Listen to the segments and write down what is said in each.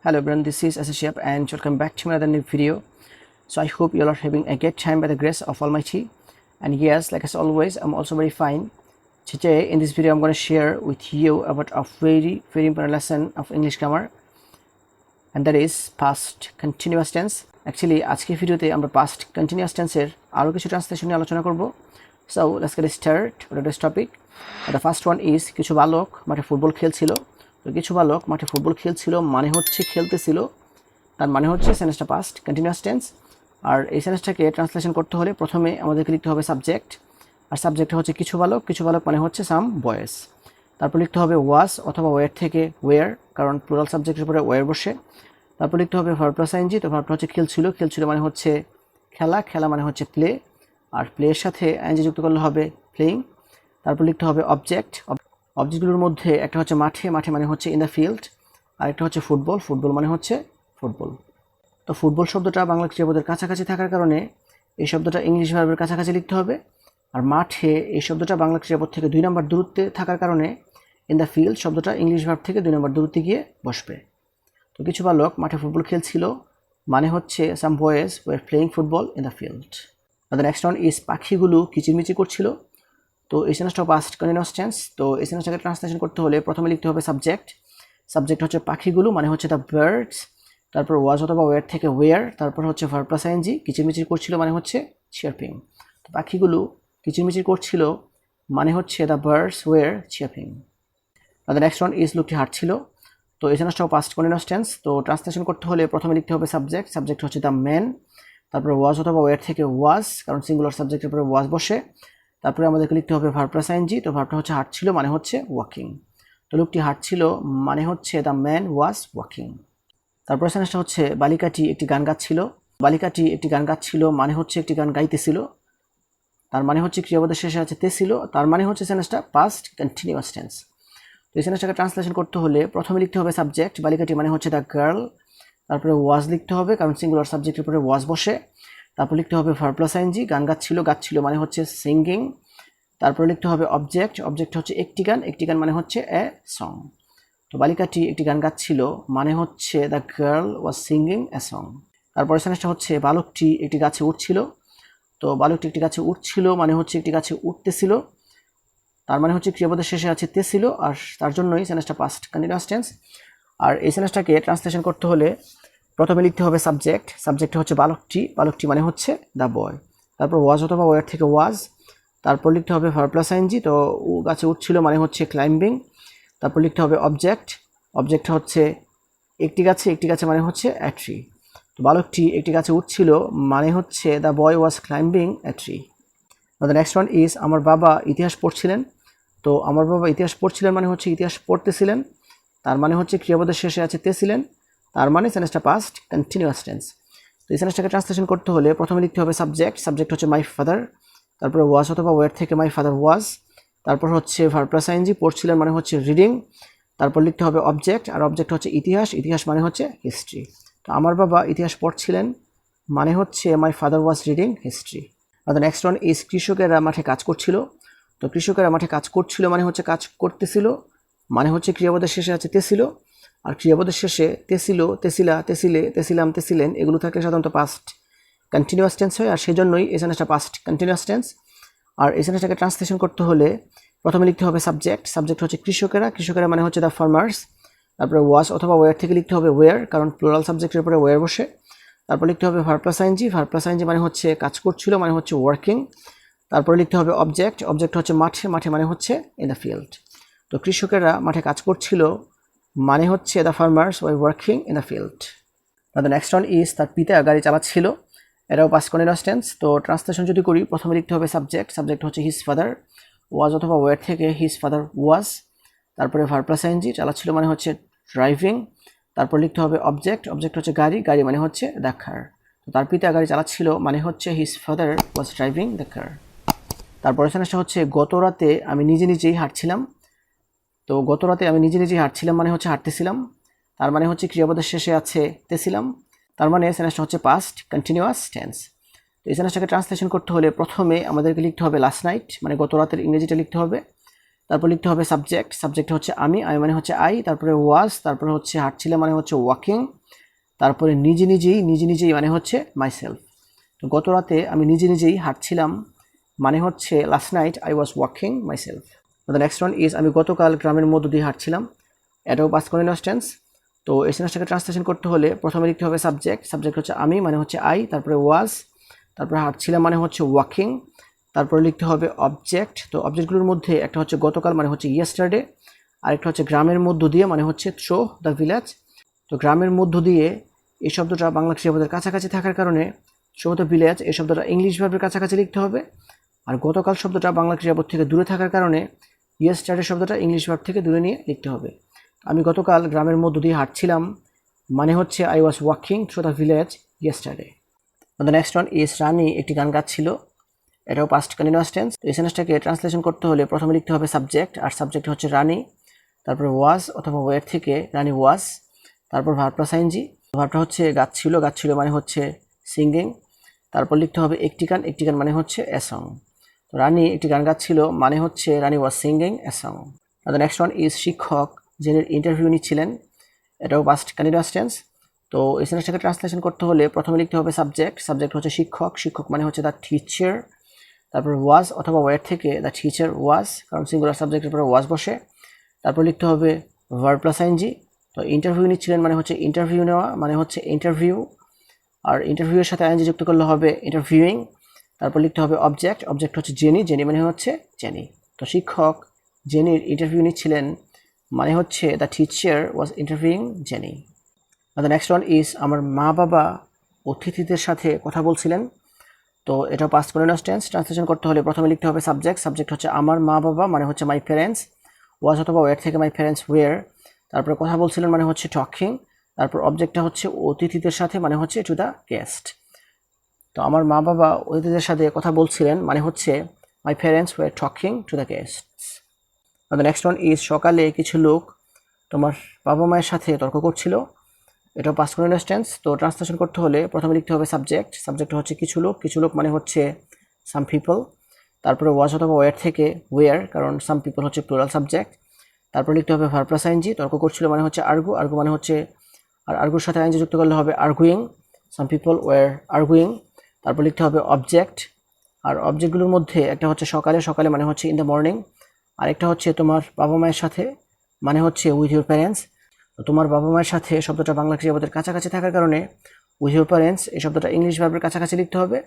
Hello everyone, this is Shihab and welcome back to another new video. So I hope you all are having a great time by the grace of Almighty. And yes, like as always, I'm also very fine. Today in this video, I'm going to share with you about a very important lesson of English grammar, and that is past continuous tense. Actually, আজকের ভিডিওতে আমরা past continuous tense এর আরো কিছু translation নিয়ে আলোচনা করব. So let's get started with today's topic. The first one is কিছু বালক মাঠে ফুটবল খেলছিল. তো কিছু বালক মাঠে ফুটবল খেলছিল মানে হচ্ছে খেলতেছিল, তার মানে হচ্ছে সেন্টেন্সটা পাস্ট কন্টিনিউয়াস টেন্স। আর এই সেন্টেন্সটাকে ট্রান্সলেশন করতে হলে প্রথমে আমাদেরকে লিখতে হবে সাবজেক্ট, আর সাবজেক্টটা হচ্ছে কিছু বালক মানে হচ্ছে সাম বয়েজ। তারপর লিখতে হবে ওয়াজ অথবা ওয়ার থেকে ওয়ার, কারণ প্লুরাল সাবজেক্টের উপরে ওয়ার বসে। তারপর লিখতে হবে ভার্ব প্লাস আইএনজি, তো ভার্বটা হচ্ছে খেলছিল মানে হচ্ছে খেলা মানে হচ্ছে প্লে, আর প্লের সাথে আইএনজি যুক্ত করলে হবে প্লেইং। তারপর লিখতে হবে অবজেক্টগুলোর মধ্যে একটা হচ্ছে মাঠে মানে হচ্ছে ইন দ্য ফিল্ড, আর একটা হচ্ছে ফুটবল মানে হচ্ছে ফুটবল। তো ফুটবল শব্দটা বাংলা ক্রিয়াপদের কাছাকাছি থাকার কারণে এই শব্দটা ইংলিশ ভার্বের কাছাকাছি লিখতে হবে, আর মাঠে এই শব্দটা বাংলা ক্রিয়াপদ থেকে 2 নম্বর দূরত্বে থাকার কারণে ইন দ্য ফিল্ড শব্দটা ইংলিশ ভার্ব থেকে 2 নম্বর দূরত্বে গিয়ে বসবে। তো কিছু বালক মাঠে ফুটবল খেলছিল মানে হচ্ছে some boys were playing football in the field. The next one is পাখিগুলো কিচিরমিচির করছিল। তো এই সেন্টেন্সটা পাস্ট কন্টিনিউয়াস টেন্স। তো এই সেন্টেন্সটাকে ট্রান্সলেশন করতে হলে প্রথমে লিখতে হবে সাবজেক্ট হচ্ছে পাখিগুলো মানে হচ্ছে দ্য বার্ডস, তারপর ওয়াজ অথবা ওয়ার থেকে ওয়ার, তারপর হচ্ছে ভার্ব প্লাস আইএনজি, কিচিরমিচির করছিল মানে হচ্ছে চিয়ারপিং। তো পাখিগুলো কিচিরমিচির করছিল মানে হচ্ছে the birds were chirping. The next one is লোকটি হাঁটছিল। তো এই সেন্টেন্সটাও পাস্ট কন্টিনিউয়াস টেন্স। তো ট্রান্সলেশন করতে হলে প্রথমে লিখতে হবে সাবজেক্ট হচ্ছে দ্য ম্যান, তারপর ওয়াজ অথবা ওয়ার থেকে ওয়াজ, কারণ সিঙ্গুলার সাবজেক্টের উপরে ওয়াজ বসে। তারপরে আমাদেরকে লিখতে হবে ভার্ব প্লাস আইএনজি, তো ভার্বটা হচ্ছে হাঁটছিল মানে হচ্ছে ওয়াকিং। তো লোকটি হাঁটছিল মানে হচ্ছে দ্য ম্যান ওয়াজ ওয়াকিং। তারপরে সেন্টেন্সটা হচ্ছে বালিকাটি একটি গান গাচ্ছিল মানে হচ্ছে একটি গান গাইতেছিল, তার মানে হচ্ছে ক্রিয়াপদের শেষে আছে তেছিল, তার মানে হচ্ছে সেন্টেন্সটা পাস্ট কন্টিনিউয়াস টেন্স। তো এই সেন্টেন্সটাকে ট্রান্সলেশন করতে হলে প্রথমে লিখতে হবে সাবজেক্ট, বালিকাটি মানে হচ্ছে দ্য গার্ল, তারপরে ওয়াজ লিখতে হবে কারণ সিঙ্গুলার সাবজেক্টের উপরে ওয়াজ বসে। তারপর লিখতে হবে ভার্ব প্লাস আইএনজি, গান গাচ্ছিল মানে হচ্ছে সিঙ্গিং। তারপর লিখতে হবে অবজেক্ট হচ্ছে একটি গান মানে হচ্ছে এ সং। তো বালিকাটি একটি গান গাচ্ছিল মানে হচ্ছে the girl was singing a song. তারপরে সেন্টেন্সটা হচ্ছে বালকটি একটি গাছে উঠছিল। তো বালকটি একটি গাছে উঠছিল মানে হচ্ছে একটি গাছে উঠতেছিল, তার মানে হচ্ছে ক্রিয়াপদের শেষে আছে তেছিল, আর তার জন্যই সেন্টেন্সটা পাস্ট কন্টিনিউয়াস টেন্স। আর এই সেন্টেন্সটাকে ট্রান্সলেশন করতে হলে প্রথমে লিখতে হবে সাবজেক্ট হচ্ছে বালকটি মানে হচ্ছে দ্য বয়, তারপর ওয়াজ অথবা ওয়ার থেকে ওয়াজ, তারপর লিখতে হবে ভার্ব প্লাস আইএনজি, তো গাছে উঠছিল মানে হচ্ছে ক্লাইম্বিং। তারপর লিখতে হবে অবজেক্ট হচ্ছে একটি গাছে মানে হচ্ছে এ ট্রি। তো বালকটি একটি গাছে উঠছিল মানে হচ্ছে the boy was climbing a tree. The next one is আমার বাবা ইতিহাস পড়ছিলেন। তো আমার বাবা ইতিহাস পড়ছিলেন মানে হচ্ছে ইতিহাস পড়তেছিলেন, তার মানে হচ্ছে ক্রিয়াপদের শেষে আছে তেছিলেন, তার মানে সেন্টেন্সটা পাস্ট কন্টিনিউয়াস টেন্স। তো এই সেন্টেন্সটাকে ট্রান্সলেশন করতে হলে প্রথমে লিখতে হবে সাবজেক্ট হচ্ছে মাই ফাদার, তারপরে ওয়াজ অথবা ওয়ার থেকে মাই ফাদার ওয়াজ, তারপর হচ্ছে ভার্ব প্লাস আইএনজি, পড়ছিলেন মানে হচ্ছে রিডিং। তারপর লিখতে হবে অবজেক্ট হচ্ছে ইতিহাস মানে হচ্ছে হিস্ট্রি। তো আমার বাবা ইতিহাস পড়ছিলেন মানে হচ্ছে my father was reading history. Are the next one is কৃষকেরা মাঠে কাজ করছিল। তো কৃষকেরা মাঠে কাজ করছিল মানে হচ্ছে কাজ করতেছিল, মানে হচ্ছে ক্রিয়াপদের শেষে আছে তেছিল, আর ক্রিয়াপদের শেষে তেছিল, তেছিলা, তেছিলে, তেছিলাম, তেছিলেন এগুলো থাকলে সাধারণত পাস্ট কন্টিনিউয়াস টেন্স হয়, আর সেজন্যই এই সেন্টেন্সটা পাস্ট কন্টিনিউয়াস টেন্স। আর এই সেন্টেন্সটাকে ট্রান্সলেশন করতে হলে প্রথমে লিখতে হবে সাবজেক্ট হচ্ছে কৃষকেরা মানে হচ্ছে দ্য ফার্মার্স, তারপরে ওয়াজ অথবা ওয়ার থেকে লিখতে হবে ওয়ার, কারণ প্লুরাল সাবজেক্টের উপরে ওয়ার বসে। তারপর লিখতে হবে ভার্ব প্লাস আইএনজি মানে হচ্ছে কাজ করছিল মানে হচ্ছে ওয়ার্কিং। তারপরে লিখতে হবে অবজেক্ট হচ্ছে মাঠে মানে হচ্ছে ইন দ্য ফিল্ড। তো কৃষকেরা মাঠে কাজ করছিল মানে হচ্ছে the farmers were working in the field. The next one is তার পিতা গাড়ি চালাচ্ছিল, এটাও পাস্ট কন্টিনিউয়াস টেন্স। তো ট্রান্সলেশন যদি করি প্রথমে লিখতে হবে সাবজেক্ট হচ্ছে হিজ ফাদার, ওয়াজ অথবা ওয়ার থেকে হিজ ফাদার ওয়াজ, তারপরে ভার্ব প্লাস আইএনজি, চালাচ্ছিল মানে হচ্ছে ড্রাইভিং। তারপর লিখতে হবে অবজেক্ট হচ্ছে গাড়ি মানে হচ্ছে দ্য কার। তো তার পিতা গাড়ি চালাচ্ছিল মানে হচ্ছে his father was driving the car. তারপরে সেন্টেন্সটা হচ্ছে গত রাতে আমি নিজেই হাঁটছিলাম। তো গত রাতে আমি নিজেই হাঁটছিলাম মানে হচ্ছে হাঁটতেছিলাম, তার মানে হচ্ছে ক্রিয়াপদের শেষে আছে তেছিলাম, তার মানে সেন্টেন্সটা হচ্ছে পাস্ট কন্টিনিউয়াস টেন্স। তো এই সেন্টেন্সটাকে ট্রান্সলেশন করতে হলে প্রথমে আমাদেরকে লিখতে হবে লাস্ট নাইট, মানে গত রাতের ইংরেজিটা লিখতে হবে। তারপর লিখতে হবে সাবজেক্ট, সাবজেক্ট হচ্ছে আমি মানে হচ্ছে আই, তারপরে ওয়াজ, তারপরে হচ্ছে হাঁটছিলাম মানে হচ্ছে ওয়াকিং, তারপরে নিজে নিজেই মানে হচ্ছে মাইসেলফ। তো গত রাতে আমি নিজে নিজেই হাঁটছিলাম মানে হচ্ছে last night I was walking myself. The next one is আমি গতকাল গ্রামের মধ্য দিয়ে হাঁটছিলাম। এটাও পাস্ট কন্টিনিউয়াস টেন্স। তো এই সেন্টেন্সটাকে ট্রান্সলেশন করতে হলে প্রথমে লিখতে হবে সাবজেক্ট, সাবজেক্ট হচ্ছে আমি মানে হচ্ছে আই, তারপরে ওয়াজ, তারপরে হাঁটছিলাম মানে হচ্ছে ওয়াকিং, তারপরে লিখতে হবে অবজেক্ট। তো অবজেক্টগুলোর মধ্যে একটা হচ্ছে গতকাল মানে হচ্ছে ইয়েস্টারডে, আরেকটা হচ্ছে গ্রামের মধ্য দিয়ে মানে হচ্ছে থ্রো দ্য ভিলেজ। তো গ্রামের মধ্য দিয়ে এই শব্দটা বাংলা ক্রিয়াপদের কাছাকাছি থাকার কারণে থ্রো দ্য ভিলেজ এই শব্দটা ইংলিশ ভার্বের কাছাকাছি লিখতে হবে। আর গতকাল শব্দটা বাংলা ক্রিয়াপদ থেকে দূরে থাকার কারণে ইয়েস্টারডে শব্দটা ইংলিশ ভার্ব থেকে দূরে নিয়ে লিখতে হবে। আমি গতকাল গ্রামের মধ্য দিয়ে হাঁটছিলাম মানে হচ্ছে I was walking through the village yesterday. The next one is Rani একটি গান গাচ্ছিল। এটাও পাস্ট কন্টিনিউয়াস টেন্স। তো এই সেন্টেন্সটাকে ট্রান্সলেশন করতে হলে প্রথমে লিখতে হবে সাবজেক্ট, আর সাবজেক্ট হচ্ছে রানী, তারপর ওয়াজ অথবা ওয়ের থেকে রানী ওয়াজ, তারপর ভার্ব প্লাস আইএনজি। ভার্বটা হচ্ছে গাচ্ছিল মানে হচ্ছে সিঙ্গিং, তারপর লিখতে হবে একটি গান মানে হচ্ছে এ সং। তো রানী একটি গান গাচ্ছিল মানে হচ্ছে Rani was singing a song. The next one is শিক্ষক যিনি ইন্টারভিউ নিচ্ছিলেন। এটাও পাস্ট কন্টিনিউয়াস টেন্স। তো এই সেন্টেন্সটাকে ট্রান্সলেশন করতে হলে প্রথমে লিখতে হবে সাবজেক্ট, সাবজেক্ট হচ্ছে শিক্ষক মানে হচ্ছে দ্য টিচার, তারপর ওয়াজ অথবা ওয়ের থেকে দ্য টিচার ওয়াজ, কারণ সিঙ্গুলার সাবজেক্টের পরে ওয়াজ বসে। তারপর লিখতে হবে ভার্ব প্লাস আইএনজি। তো ইন্টারভিউ নিচ্ছিলেন মানে হচ্ছে ইন্টারভিউ নেওয়া মানে হচ্ছে ইন্টারভিউ, আর ইন্টারভিউয়ের সাথে আইএনজি যুক্ত করলে হবে ইন্টারভিউইং। তারপর লিখতে হবে অবজেক্ট, অবজেক্ট হচ্ছে জেনি মানে হচ্ছে জেনি। তো শিক্ষক জেনির ইন্টারভিউ নিচ্ছিলেন মানে হচ্ছে the teacher was interviewing jenny. The next one is আমার মা বাবা অতিথিদের সাথে কথা বলছিলেন। তো এটা পাস্ট কন্টিনিউয়াস টেন্স। ট্রান্সলেশন করতে হলে প্রথমে লিখতে হবে সাবজেক্ট, সাবজেক্ট হচ্ছে আমার মা বাবা মানে হচ্ছে মাই প্যারেন্টস, ওয়াজ অথবা ওয়ের থেকে মাই প্যারেন্টস ওয়ের, তারপর কথা বলছিলেন মানে হচ্ছে টকিং, তারপর অবজেক্টটা হচ্ছে অতিথিদের সাথে মানে হচ্ছে টু দ্য গেস্ট। তো আমার মা বাবা অতিথিদের সাথে কথা বলছিলেন মানে হচ্ছে my parents were talking to the guests. The next one is সকালে কিছু লোক তোমার বাবা মায়ের সাথে তর্ক করছিল। এটা পাস্ট কন্টিনিউয়াস টেন্স। তো ট্রান্সলেশন করতে হলে প্রথমে লিখতে হবে সাবজেক্ট, সাবজেক্ট হচ্ছে কিছু লোক মানে হচ্ছে সাম পিপল, তারপরে ওয়াজ অথবা ওয়ার থেকে ওয়ার, কারণ সাম পিপল হচ্ছে প্লুরাল সাবজেক্ট। তারপর লিখতে হবে ভার্ব প্লাস আইএনজি, তর্ক করছিল মানে হচ্ছে আর্গু মানে হচ্ছে, আর আর্গুর সাথে আইএনজি যুক্ত করলে হবে arguing, some people were arguing. তারপর লিখতে হবে অবজেক্ট, আর অবজেক্টগুলোর মধ্যে একটা হচ্ছে সকালে মানে হচ্ছে ইন দ্য মর্নিং, আরেকটা হচ্ছে তোমার বাবা মায়ের সাথে মানে হচ্ছে উইথ ইউর প্যারেন্টস। তো তোমার বাবা মায়ের সাথে শব্দটা বাংলা ক্রিয়াপদের কাছাকাছি থাকার কারণে উইথ ইউর প্যারেন্টস এই শব্দটা ইংলিশ ভার্বের কাছাকাছি লিখতে হবে।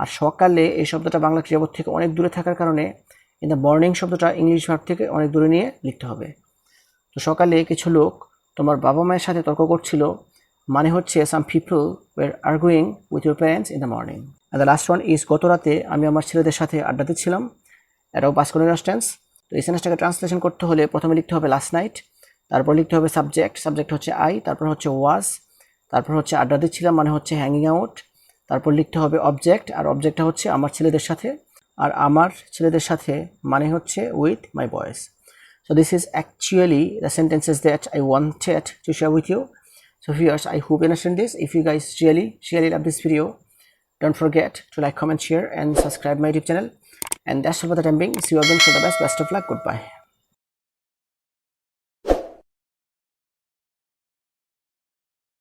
আর সকালে এই শব্দটা বাংলা ক্রিয়াপদ থেকে অনেক দূরে থাকার কারণে ইন দ্য মর্নিং শব্দটা ইংলিশ ভার্ব থেকে অনেক দূরে নিয়ে লিখতে হবে। তো সকালে কিছু লোক তোমার বাবা মায়ের সাথে তর্ক করছিল মানে হচ্ছে some people were arguing with your parents in the morning. Are the last one is গত রাতে আমি আমার ছেলেদের সাথে আড্ডা দিচ্ছিলাম। এটাও পাস্ট কন্টিনিউয়াস টেন্স। তো এই সেন্টেন্সটাকে ট্রান্সলেশন করতে হলে প্রথমে লিখতে হবে লাস্ট নাইট, তারপর লিখতে হবে সাবজেক্ট, সাবজেক্ট হচ্ছে আই, তারপর হচ্ছে ওয়াজ, তারপর হচ্ছে আড্ডা দিচ্ছিলাম মানে হচ্ছে হ্যাঙ্গিং আউট, তারপর লিখতে হবে অবজেক্ট, আর অবজেক্টটা হচ্ছে আমার ছেলেদের সাথে, আর আমার ছেলেদের সাথে মানে হচ্ছে with my boys. So this is actually the sentences that I wanted to share with you. So viewers, I hope you understand this. If you guys really love this video, don't forget to like, comment, share and subscribe my YouTube channel. And that's all for the time being. See you again for the best of luck. Goodbye.